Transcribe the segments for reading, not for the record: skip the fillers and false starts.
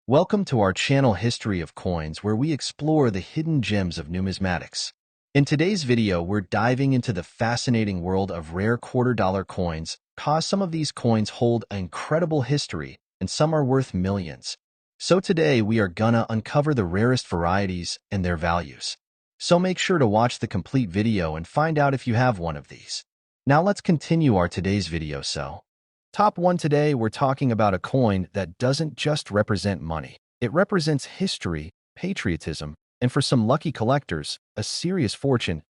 Welcome to our channel History of Coins, where we explore the hidden gems of numismatics. In today's video, we're diving into the fascinating world of rare quarter-dollar coins, cause some of these coins hold an incredible history, and some are worth millions. So today, we are gonna uncover the rarest varieties and their values. So make sure to watch the complete video and find out if you have one of these. Now let's continue our today's video. Top 1 today, we're talking about a coin that doesn't just represent money. It represents history, patriotism, and for some lucky collectors, a serious fortune.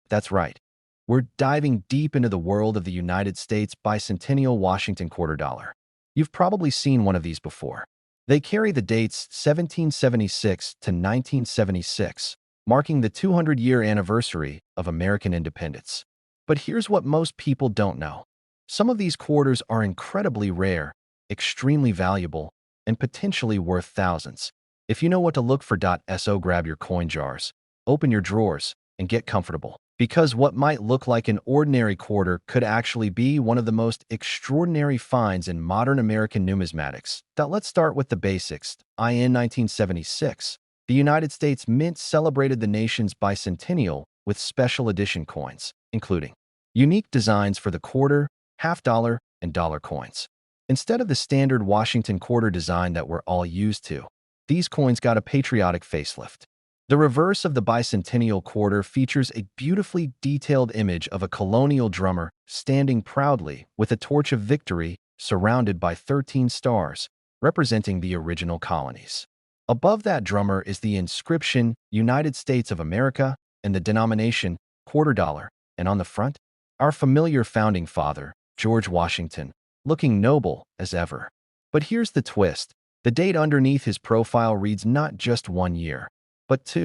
That's right. We're diving deep into the world of the United States Bicentennial Washington quarter dollar. You've probably seen one of these before. They carry the dates 1776 to 1976, marking the 200-year anniversary of American independence. But here's what most people don't know. Some of these quarters are incredibly rare, extremely valuable, and potentially worth thousands. If you know what to look for, so grab your coin jars, open your drawers, and get comfortable. Because what might look like an ordinary quarter could actually be one of the most extraordinary finds in modern American numismatics. Let's start with the basics. In 1976, the United States Mint celebrated the nation's bicentennial with special edition coins, including unique designs for the quarter, half-dollar, and dollar coins. Instead of the standard Washington quarter design that we're all used to, these coins got a patriotic facelift. The reverse of the bicentennial quarter features a beautifully detailed image of a colonial drummer standing proudly with a torch of victory surrounded by 13 stars, representing the original colonies. Above that drummer is the inscription United States of America and the denomination quarter dollar, and on the front, our familiar founding father, George Washington, looking noble as ever. But here's the twist. The date underneath his profile reads not just 1 year, but 2,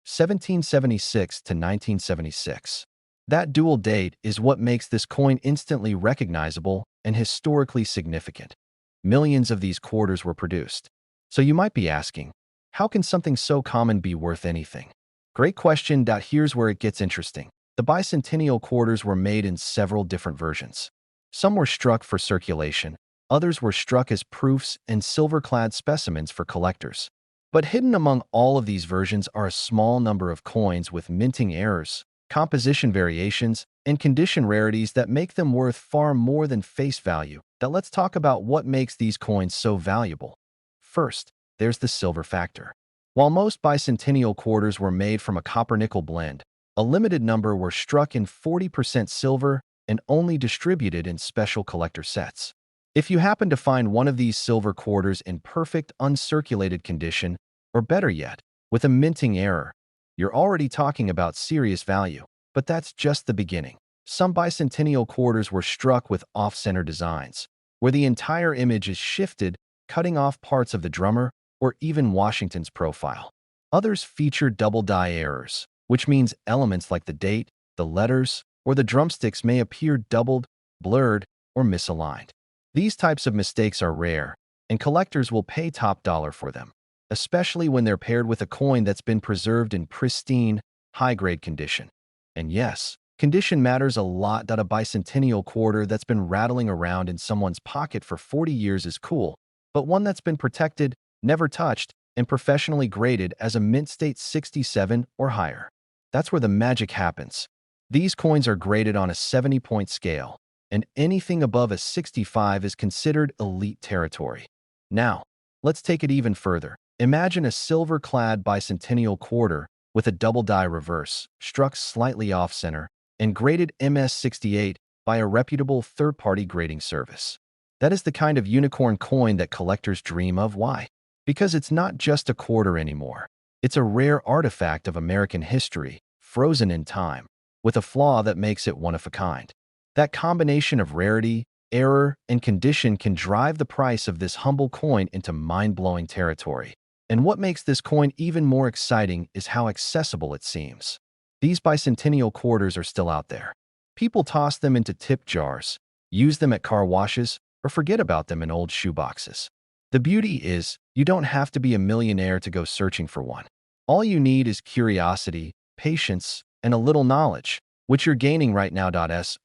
1776 to 1976. That dual date is what makes this coin instantly recognizable and historically significant. Millions of these quarters were produced. So you might be asking, how can something so common be worth anything? Great question. Here's where it gets interesting. The bicentennial quarters were made in several different versions. Some were struck for circulation, others were struck as proofs and silver-clad specimens for collectors. But hidden among all of these versions are a small number of coins with minting errors, composition variations, and condition rarities that make them worth far more than face value. Let's talk about what makes these coins so valuable. First, there's the silver factor. While most bicentennial quarters were made from a copper-nickel blend, a limited number were struck in 40% silver and only distributed in special collector sets. If you happen to find one of these silver quarters in perfect uncirculated condition, or better yet, with a minting error, you're already talking about serious value. But that's just the beginning. Some bicentennial quarters were struck with off-center designs, where the entire image is shifted, cutting off parts of the drummer or even Washington's profile. Others feature double-die errors, which means elements like the date, the letters, or the drumsticks may appear doubled, blurred, or misaligned. These types of mistakes are rare, and collectors will pay top dollar for them, especially when they're paired with a coin that's been preserved in pristine, high-grade condition. And yes, condition matters a lot. A bicentennial quarter that's been rattling around in someone's pocket for 40 years is cool, but one that's been protected, never touched, and professionally graded as a mint state 67 or higher. That's where the magic happens. These coins are graded on a 70-point scale, and anything above a 65 is considered elite territory. Now, let's take it even further. Imagine a silver-clad bicentennial quarter with a double-die reverse, struck slightly off-center, and graded MS68 by a reputable third-party grading service. That is the kind of unicorn coin that collectors dream of. Why? Because it's not just a quarter anymore. It's a rare artifact of American history, frozen in time, with a flaw that makes it one of a kind. That combination of rarity, error, and condition can drive the price of this humble coin into mind-blowing territory. And what makes this coin even more exciting is how accessible it seems. These bicentennial quarters are still out there. People toss them into tip jars, use them at car washes, or forget about them in old shoeboxes. The beauty is, you don't have to be a millionaire to go searching for one. All you need is curiosity, patience, and a little knowledge, which you're gaining right now.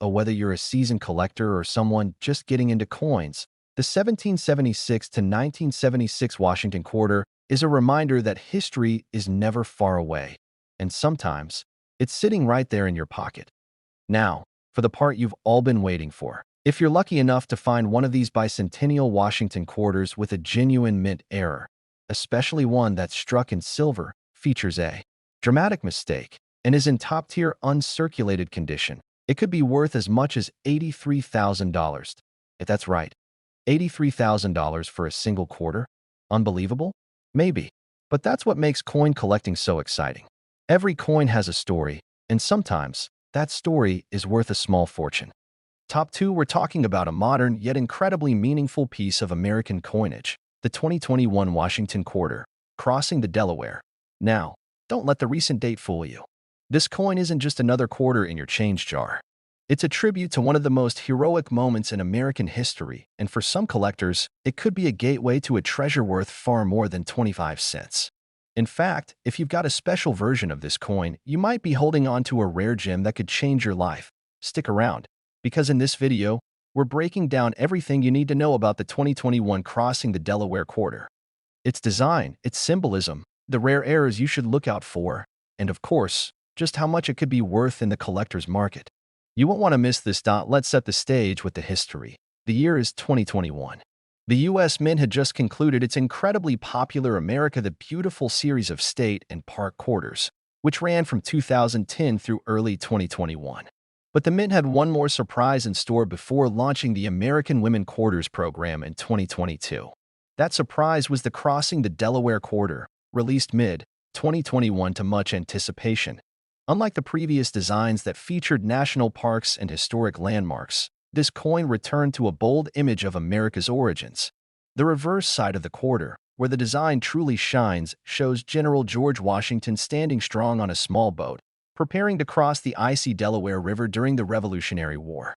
Whether you're a seasoned collector or someone just getting into coins, The 1776 to 1976 Washington quarter is a reminder that history is never far away, and sometimes it's sitting right there in your pocket. Now, for the part you've all been waiting for. If you're lucky enough to find one of these bicentennial Washington quarters with a genuine mint error, especially one that's struck in silver, features a dramatic mistake, and is in top-tier uncirculated condition, it could be worth as much as $83,000. If that's right, $83,000 for a single quarter? Unbelievable? Maybe. But that's what makes coin collecting so exciting. Every coin has a story, and sometimes that story is worth a small fortune. Top 2, we're talking about a modern yet incredibly meaningful piece of American coinage, the 2021 Washington quarter, crossing the Delaware. Now, don't let the recent date fool you. This coin isn't just another quarter in your change jar. It's a tribute to one of the most heroic moments in American history, and for some collectors, it could be a gateway to a treasure worth far more than 25 cents. In fact, if you've got a special version of this coin, you might be holding on to a rare gem that could change your life. Stick around, because in this video, we're breaking down everything you need to know about the 2021 Crossing the Delaware quarter. Its design, its symbolism, the rare errors you should look out for, and of course, just how much it could be worth in the collector's market. You won't want to miss this. Let's set the stage with the history. The year is 2021. The U.S. Mint had just concluded its incredibly popular America the Beautiful series of state and park quarters, which ran from 2010 through early 2021. But the Mint had one more surprise in store before launching the American Women Quarters program in 2022. That surprise was the Crossing the Delaware quarter, released mid-2021 to much anticipation. Unlike the previous designs that featured national parks and historic landmarks, this coin returned to a bold image of America's origins. The reverse side of the quarter, where the design truly shines, shows General George Washington standing strong on a small boat, preparing to cross the icy Delaware River during the Revolutionary War.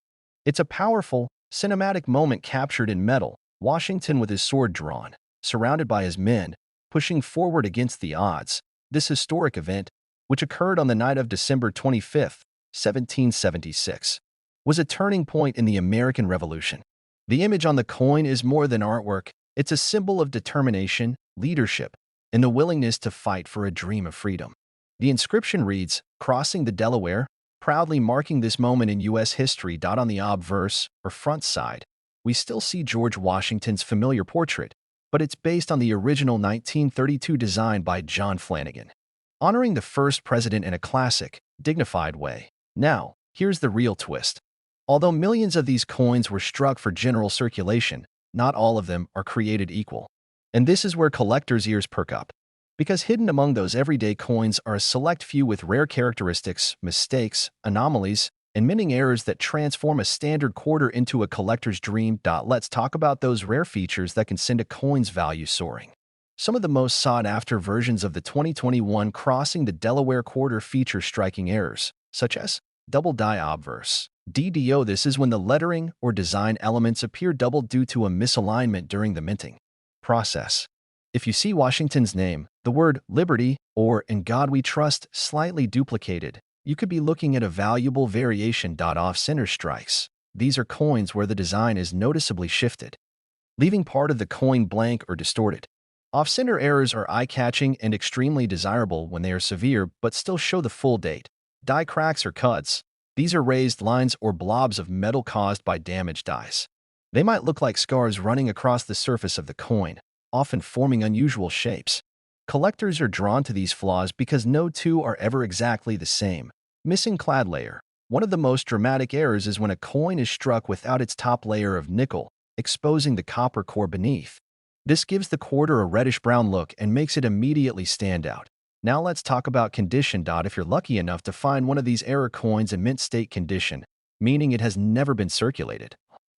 It's a powerful, cinematic moment captured in metal, Washington with his sword drawn, surrounded by his men, pushing forward against the odds. This historic event, which occurred on the night of December 25, 1776, was a turning point in the American Revolution. The image on the coin is more than artwork. It's a symbol of determination, leadership, and the willingness to fight for a dream of freedom. The inscription reads, "Crossing the Delaware," proudly marking this moment in U.S. history. On the obverse, or front side, we still see George Washington's familiar portrait, but it's based on the original 1932 design by John Flanagan, honoring the first president in a classic, dignified way. Now, here's the real twist. Although millions of these coins were struck for general circulation, not all of them are created equal. And this is where collectors' ears perk up. Because hidden among those everyday coins are a select few with rare characteristics, mistakes, anomalies, and minting errors that transform a standard quarter into a collector's dream. Let's talk about those rare features that can send a coin's value soaring. Some of the most sought-after versions of the 2021 Crossing the Delaware quarter feature striking errors, such as double die obverse. DDO. This is when the lettering or design elements appear doubled due to a misalignment during the minting process. If you see Washington's name, the word Liberty, or In God We Trust slightly duplicated, you could be looking at a valuable variation. Off-center strikes. These are coins where the design is noticeably shifted, leaving part of the coin blank or distorted. Off-center errors are eye-catching and extremely desirable when they are severe but still show the full date. Die cracks or cuts. These are raised lines or blobs of metal caused by damaged dies. They might look like scars running across the surface of the coin, often forming unusual shapes. Collectors are drawn to these flaws because no two are ever exactly the same. Missing clad layer. One of the most dramatic errors is when a coin is struck without its top layer of nickel, exposing the copper core beneath. This gives the quarter a reddish-brown look and makes it immediately stand out. Now let's talk about condition. If you're lucky enough to find one of these error coins in mint state condition, meaning it has never been circulated,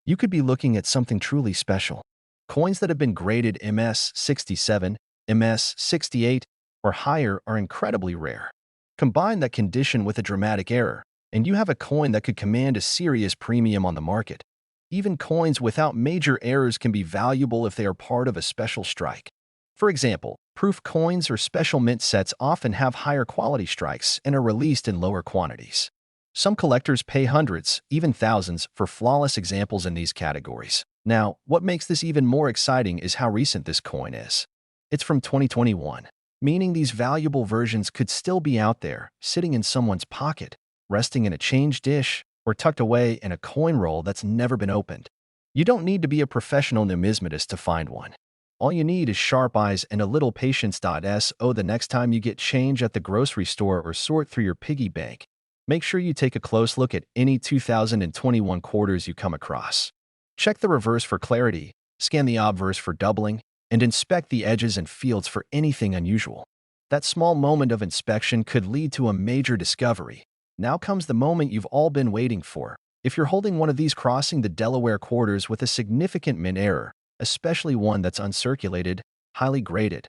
you could be looking at something truly special. Coins that have been graded MS-67, MS-68, or higher are incredibly rare. Combine that condition with a dramatic error, and you have a coin that could command a serious premium on the market. Even coins without major errors can be valuable if they are part of a special strike. For example, proof coins or special mint sets often have higher quality strikes and are released in lower quantities. Some collectors pay hundreds, even thousands, for flawless examples in these categories. Now, what makes this even more exciting is how recent this coin is. It's from 2021, meaning these valuable versions could still be out there, sitting in someone's pocket, resting in a change dish, or tucked away in a coin roll that's never been opened. You don't need to be a professional numismatist to find one. All you need is sharp eyes and a little patience. So the next time you get change at the grocery store or sort through your piggy bank, make sure you take a close look at any 2021 quarters you come across. Check the reverse for clarity, scan the obverse for doubling, and inspect the edges and fields for anything unusual. That small moment of inspection could lead to a major discovery. Now comes the moment you've all been waiting for. If you're holding one of these crossing the Delaware quarters with a significant mint error, especially one that's uncirculated, highly graded,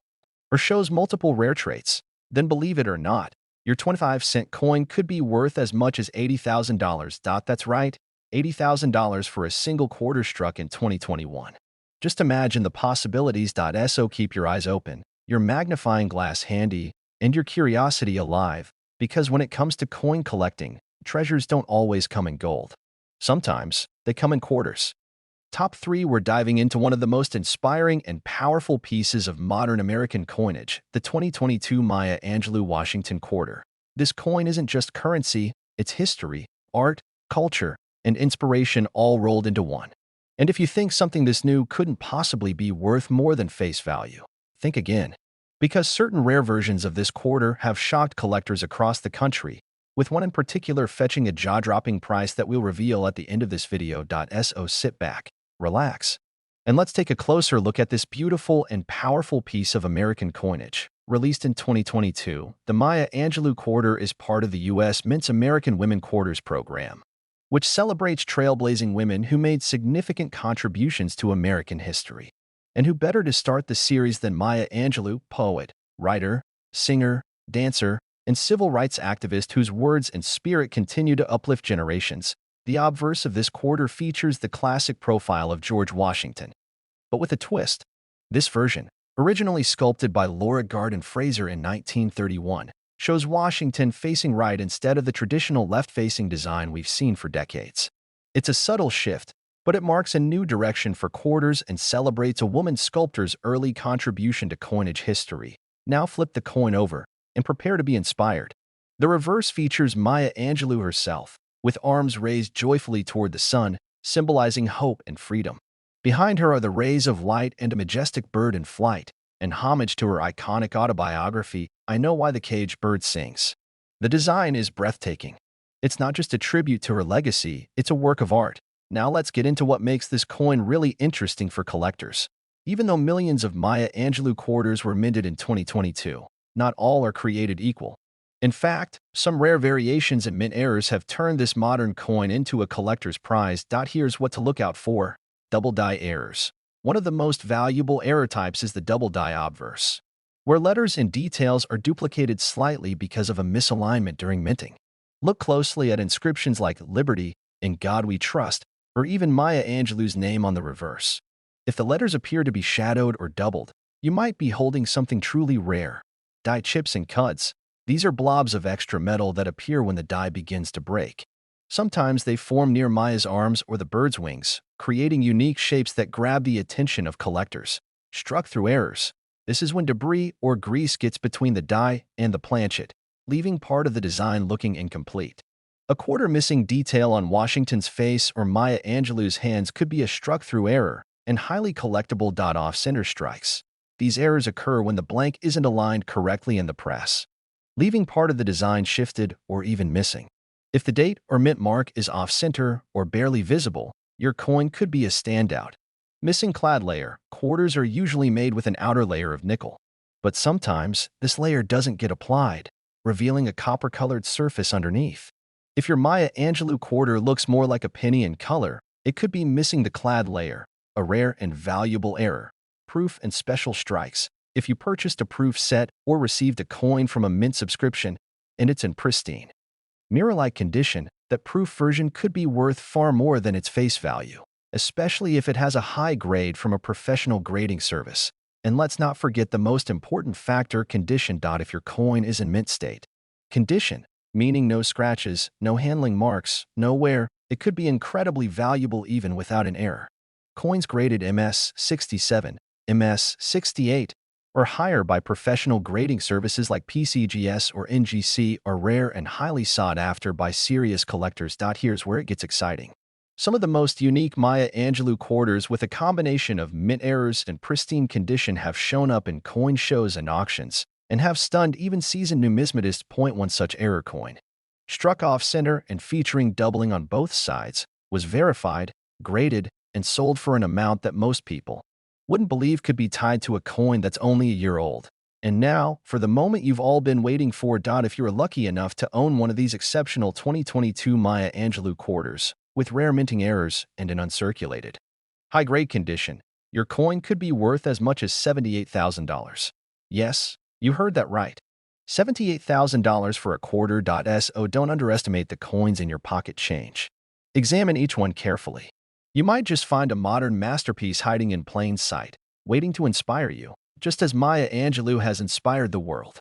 or shows multiple rare traits, then believe it or not, your 25-cent coin could be worth as much as $80,000. That's right, $80,000 for a single quarter struck in 2021. Just imagine the possibilities. So keep your eyes open, your magnifying glass handy, and your curiosity alive, because when it comes to coin collecting, treasures don't always come in gold. Sometimes they come in quarters. Top 3, we're diving into one of the most inspiring and powerful pieces of modern American coinage, the 2022 Maya Angelou Washington quarter. This coin isn't just currency, it's history, art, culture, and inspiration all rolled into one. And if you think something this new couldn't possibly be worth more than face value, think again. Because certain rare versions of this quarter have shocked collectors across the country, with one in particular fetching a jaw-dropping price that we'll reveal at the end of this video. So sit back, relax, and let's take a closer look at this beautiful and powerful piece of American coinage. Released in 2022, the Maya Angelou quarter is part of the U.S. Mint's American Women Quarters program, which celebrates trailblazing women who made significant contributions to American history. And who better to start the series than Maya Angelou, poet, writer, singer, dancer, and civil rights activist whose words and spirit continue to uplift generations. The obverse of this quarter features the classic profile of George Washington, but with a twist. This version, originally sculpted by Laura Garden Fraser in 1931, shows Washington facing right instead of the traditional left-facing design we've seen for decades. It's a subtle shift, but it marks a new direction for quarters and celebrates a woman sculptor's early contribution to coinage history. Now flip the coin over and prepare to be inspired. The reverse features Maya Angelou herself, with arms raised joyfully toward the sun, symbolizing hope and freedom. Behind her are the rays of light and a majestic bird in flight, in homage to her iconic autobiography, I Know Why the Caged Bird Sings. The design is breathtaking. It's not just a tribute to her legacy, it's a work of art. Now let's get into what makes this coin really interesting for collectors. Even though millions of Maya Angelou quarters were minted in 2022, not all are created equal. In fact, some rare variations and mint errors have turned this modern coin into a collector's prize. Here's what to look out for. Double die errors. One of the most valuable error types is the double die obverse, where letters and details are duplicated slightly because of a misalignment during minting. Look closely at inscriptions like Liberty, In God We Trust, or even Maya Angelou's name on the reverse. If the letters appear to be shadowed or doubled, you might be holding something truly rare. Die chips and cuds. These are blobs of extra metal that appear when the die begins to break. Sometimes they form near Maya's arms or the bird's wings, creating unique shapes that grab the attention of collectors. Struck through errors. This is when debris or grease gets between the die and the planchet, leaving part of the design looking incomplete. A quarter missing detail on Washington's face or Maya Angelou's hands could be a struck-through error, and highly collectible off-center strikes. These errors occur when the blank isn't aligned correctly in the press, leaving part of the design shifted or even missing. If the date or mint mark is off-center or barely visible, your coin could be a standout. Missing clad layer. Quarters are usually made with an outer layer of nickel, but sometimes this layer doesn't get applied, revealing a copper-colored surface underneath. If your Maya Angelou quarter looks more like a penny in color, it could be missing the clad layer, a rare and valuable error. Proof and special strikes. If you purchased a proof set or received a coin from a mint subscription and it's in pristine, mirror-like condition, that proof version could be worth far more than its face value, especially if it has a high grade from a professional grading service. And let's not forget the most important factor, condition. If your coin is in mint state. Condition, meaning no scratches, no handling marks, no wear, it could be incredibly valuable even without an error. Coins graded MS-67, MS-68, or higher by professional grading services like PCGS or NGC are rare and highly sought after by serious collectors. Here's where it gets exciting. Some of the most unique Maya Angelou quarters with a combination of mint errors and pristine condition have shown up in coin shows and auctions, and have stunned even seasoned numismatists. One such error coin, struck off-center and featuring doubling on both sides, was verified, graded, and sold for an amount that most people wouldn't believe could be tied to a coin that's only a year old. And now, for the moment you've all been waiting for. If you're lucky enough to own one of these exceptional 2022 Maya Angelou quarters, with rare minting errors and an uncirculated, high-grade condition, your coin could be worth as much as $78,000. Yes, you heard that right. $78,000 for a quarter. So don't underestimate the coins in your pocket change. Examine each one carefully. You might just find a modern masterpiece hiding in plain sight, waiting to inspire you, just as Maya Angelou has inspired the world.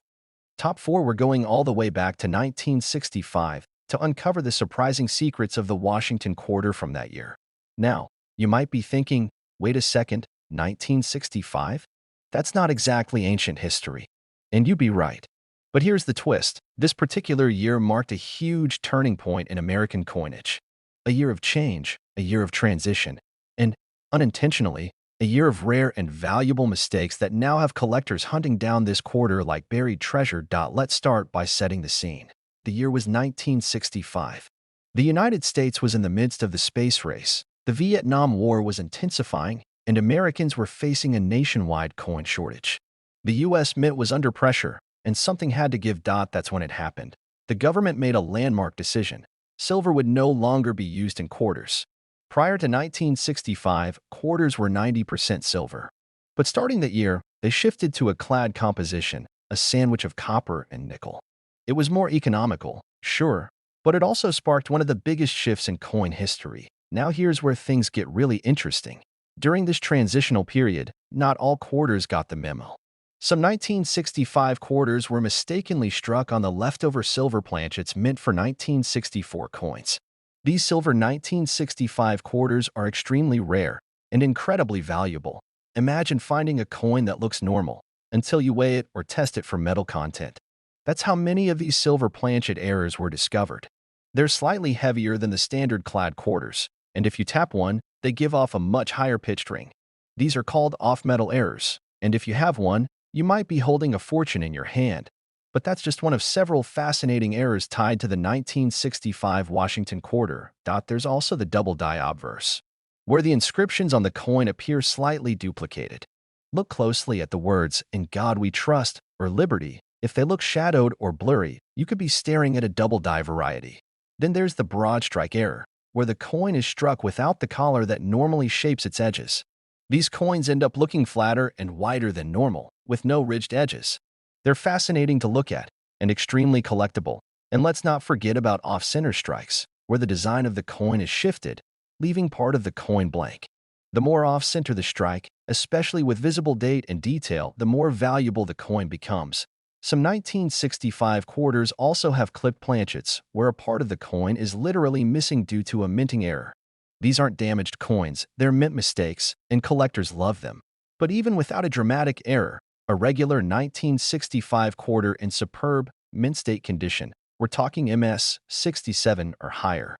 Top 4. We're going all the way back to 1965 to uncover the surprising secrets of the Washington quarter from that year. Now, you might be thinking, wait a second, 1965? That's not exactly ancient history. And you'd be right. But here's the twist. This particular year marked a huge turning point in American coinage. A year of change, a year of transition, and, unintentionally, a year of rare and valuable mistakes that now have collectors hunting down this quarter like buried treasure. Let's start by setting the scene. The year was 1965. The United States was in the midst of the space race, the Vietnam War was intensifying, and Americans were facing a nationwide coin shortage. The U.S. Mint was under pressure, and something had to give. That's when it happened. The government made a landmark decision. Silver would no longer be used in quarters. Prior to 1965, quarters were 90% silver. But starting that year, they shifted to a clad composition, a sandwich of copper and nickel. It was more economical, sure, but it also sparked one of the biggest shifts in coin history. Now here's where things get really interesting. During this transitional period, not all quarters got the memo. Some 1965 quarters were mistakenly struck on the leftover silver planchets meant for 1964 coins. These silver 1965 quarters are extremely rare and incredibly valuable. Imagine finding a coin that looks normal until you weigh it or test it for metal content. That's how many of these silver planchet errors were discovered. They're slightly heavier than the standard clad quarters, and if you tap one, they give off a much higher pitched ring. These are called off-metal errors, and if you have one, you might be holding a fortune in your hand. But that's just one of several fascinating errors tied to the 1965 Washington quarter. There's also the double die obverse, where the inscriptions on the coin appear slightly duplicated. Look closely at the words, "In God We Trust," or "Liberty." If they look shadowed or blurry, you could be staring at a double die variety. Then there's the broad strike error, where the coin is struck without the collar that normally shapes its edges. These coins end up looking flatter and wider than normal, with no ridged edges. They're fascinating to look at and extremely collectible. And let's not forget about off-center strikes, where the design of the coin is shifted, leaving part of the coin blank. The more off-center the strike, especially with visible date and detail, the more valuable the coin becomes. Some 1965 quarters also have clipped planchets, where a part of the coin is literally missing due to a minting error. These aren't damaged coins, they're mint mistakes, and collectors love them. But even without a dramatic error, a regular 1965 quarter in superb, mint state condition, we're talking MS-67 or higher,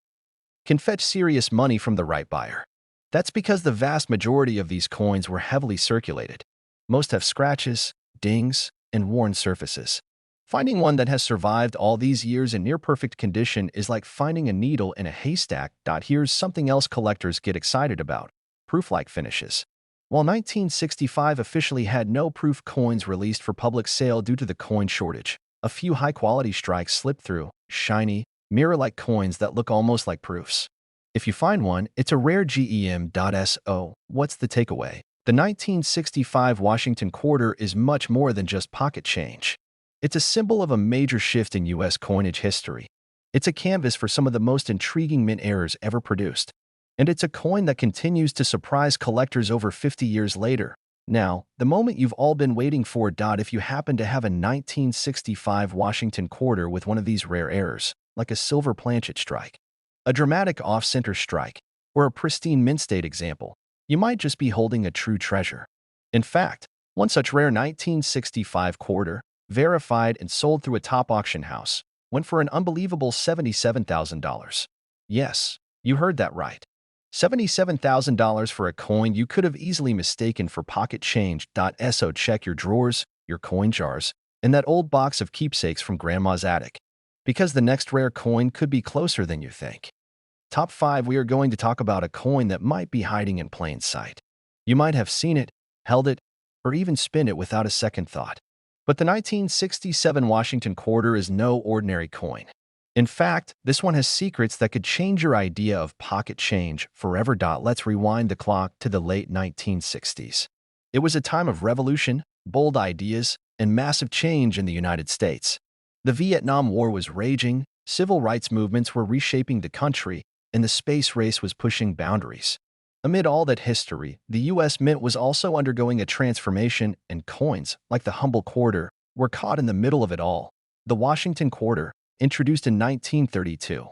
can fetch serious money from the right buyer. That's because the vast majority of these coins were heavily circulated. Most have scratches, dings, and worn surfaces. Finding one that has survived all these years in near-perfect condition is like finding a needle in a haystack. Here's something else collectors get excited about: proof-like finishes. While 1965 officially had no proof coins released for public sale due to the coin shortage, a few high-quality strikes slipped through, shiny, mirror-like coins that look almost like proofs. If you find one, it's a rare gem. So, what's the takeaway? The 1965 Washington quarter is much more than just pocket change. It's a symbol of a major shift in U.S. coinage history. It's a canvas for some of the most intriguing mint errors ever produced. And it's a coin that continues to surprise collectors over 50 years later. Now, the moment you've all been waiting for. If you happen to have a 1965 Washington quarter with one of these rare errors, like a silver planchet strike, a dramatic off-center strike, or a pristine mint state example, you might just be holding a true treasure. In fact, one such rare 1965 quarter, verified and sold through a top auction house, went for an unbelievable $77,000. Yes, you heard that right. $77,000 for a coin you could have easily mistaken for pocket change. So check your drawers, your coin jars, and that old box of keepsakes from Grandma's attic, because the next rare coin could be closer than you think. Top 5, we are going to talk about a coin that might be hiding in plain sight. You might have seen it, held it, or even spun it without a second thought. But the 1967 Washington quarter is no ordinary coin. In fact, this one has secrets that could change your idea of pocket change forever. Let's rewind the clock to the late 1960s. It was a time of revolution, bold ideas, and massive change in the United States. The Vietnam War was raging, civil rights movements were reshaping the country, and the space race was pushing boundaries. Amid all that history, the U.S. Mint was also undergoing a transformation, and coins, like the humble quarter, were caught in the middle of it all. The Washington quarter, introduced in 1932,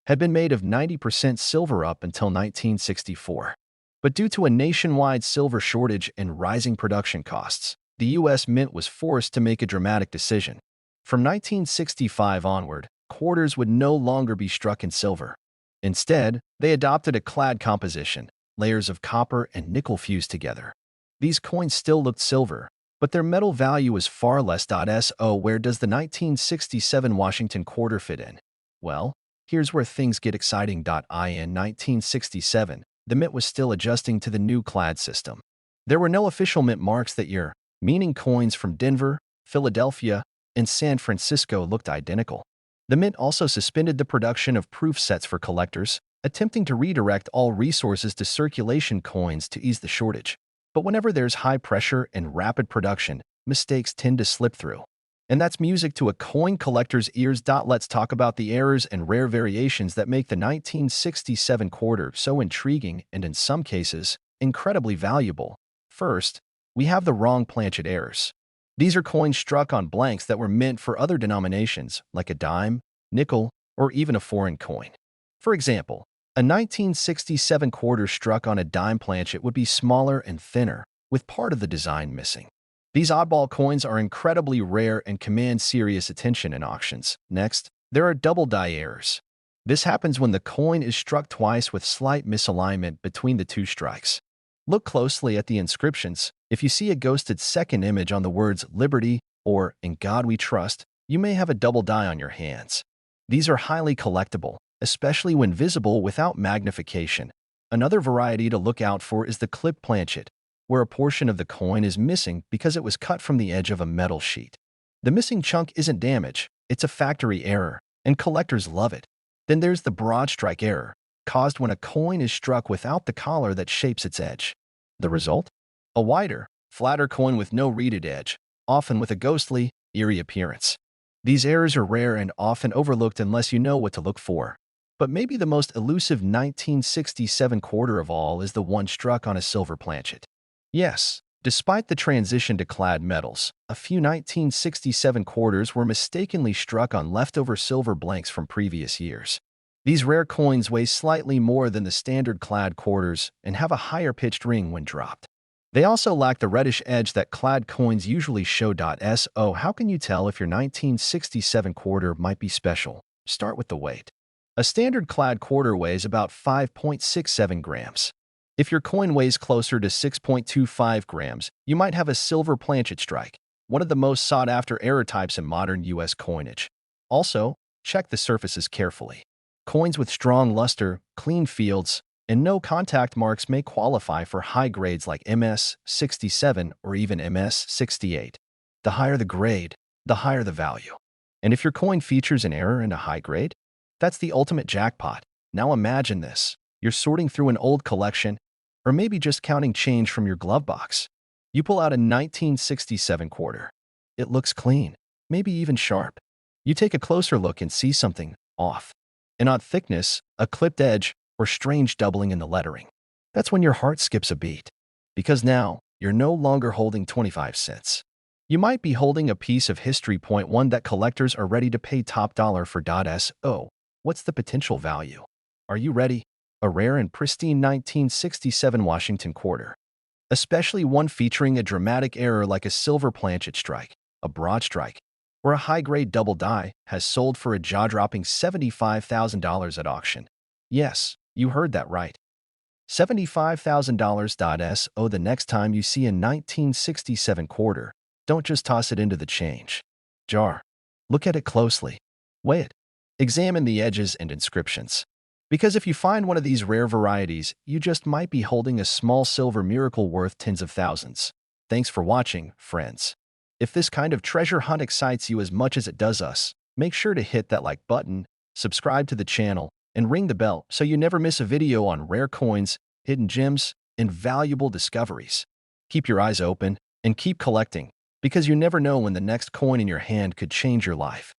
had been made of 90% silver up until 1964. But due to a nationwide silver shortage and rising production costs, the U.S. Mint was forced to make a dramatic decision. From 1965 onward, quarters would no longer be struck in silver. Instead, they adopted a clad composition, layers of copper and nickel fused together. These coins still looked silver, but their metal value was far less. So where does the 1967 Washington quarter fit in? Well, here's where things get exciting. In 1967, the mint was still adjusting to the new clad system. There were no official mint marks that year, meaning coins from Denver, Philadelphia, and San Francisco looked identical. The mint also suspended the production of proof sets for collectors, attempting to redirect all resources to circulation coins to ease the shortage. But whenever there's high pressure and rapid production, mistakes tend to slip through. And that's music to a coin collector's ears. Let's talk about the errors and rare variations that make the 1967 quarter so intriguing and, in some cases, incredibly valuable. First, we have the wrong planchet errors. These are coins struck on blanks that were meant for other denominations, like a dime, nickel, or even a foreign coin. For example, a 1967 quarter struck on a dime planchet would be smaller and thinner, with part of the design missing. These oddball coins are incredibly rare and command serious attention in auctions. Next, there are double die errors. This happens when the coin is struck twice with slight misalignment between the two strikes. Look closely at the inscriptions. If you see a ghosted second image on the words Liberty or In God We Trust, you may have a double die on your hands. These are highly collectible, especially when visible without magnification. Another variety to look out for is the clip planchet, where a portion of the coin is missing because it was cut from the edge of a metal sheet. The missing chunk isn't damage, it's a factory error, and collectors love it. Then there's the broad strike error, caused when a coin is struck without the collar that shapes its edge. The result? A wider, flatter coin with no reeded edge, often with a ghostly, eerie appearance. These errors are rare and often overlooked unless you know what to look for. But maybe the most elusive 1967 quarter of all is the one struck on a silver planchet. Yes, despite the transition to clad metals, a few 1967 quarters were mistakenly struck on leftover silver blanks from previous years. These rare coins weigh slightly more than the standard clad quarters and have a higher pitched ring when dropped. They also lack the reddish edge that clad coins usually show. So how can you tell if your 1967 quarter might be special? Start with the weight. A standard clad quarter weighs about 5.67 grams. If your coin weighs closer to 6.25 grams, you might have a silver planchet strike, one of the most sought-after error types in modern U.S. coinage. Also, check the surfaces carefully. Coins with strong luster, clean fields, and no contact marks may qualify for high grades like MS-67 or even MS-68. The higher the grade, the higher the value. And if your coin features an error and a high grade, that's the ultimate jackpot. Now imagine this. You're sorting through an old collection, or maybe just counting change from your glove box. You pull out a 1967 quarter. It looks clean, maybe even sharp. You take a closer look and see something off. An odd thickness, a clipped edge, or strange doubling in the lettering. That's when your heart skips a beat. Because now, you're no longer holding 25 cents. You might be holding a piece of history. One that collectors are ready to pay top dollar for. So, what's the potential value? Are you ready? a rare and pristine 1967 Washington quarter, especially one featuring a dramatic error like a silver planchet strike, a broad strike, or a high-grade double die, has sold for a jaw-dropping $75,000 at auction. Yes, you heard that right. $75,000. So the next time you see a 1967 quarter, don't just toss it into the change jar. Look at it closely. Weigh it. Examine the edges and inscriptions. Because if you find one of these rare varieties, you just might be holding a small silver miracle worth tens of thousands. Thanks for watching, friends. If this kind of treasure hunt excites you as much as it does us, make sure to hit that like button, subscribe to the channel, and ring the bell so you never miss a video on rare coins, hidden gems, and valuable discoveries. Keep your eyes open and keep collecting, because you never know when the next coin in your hand could change your life.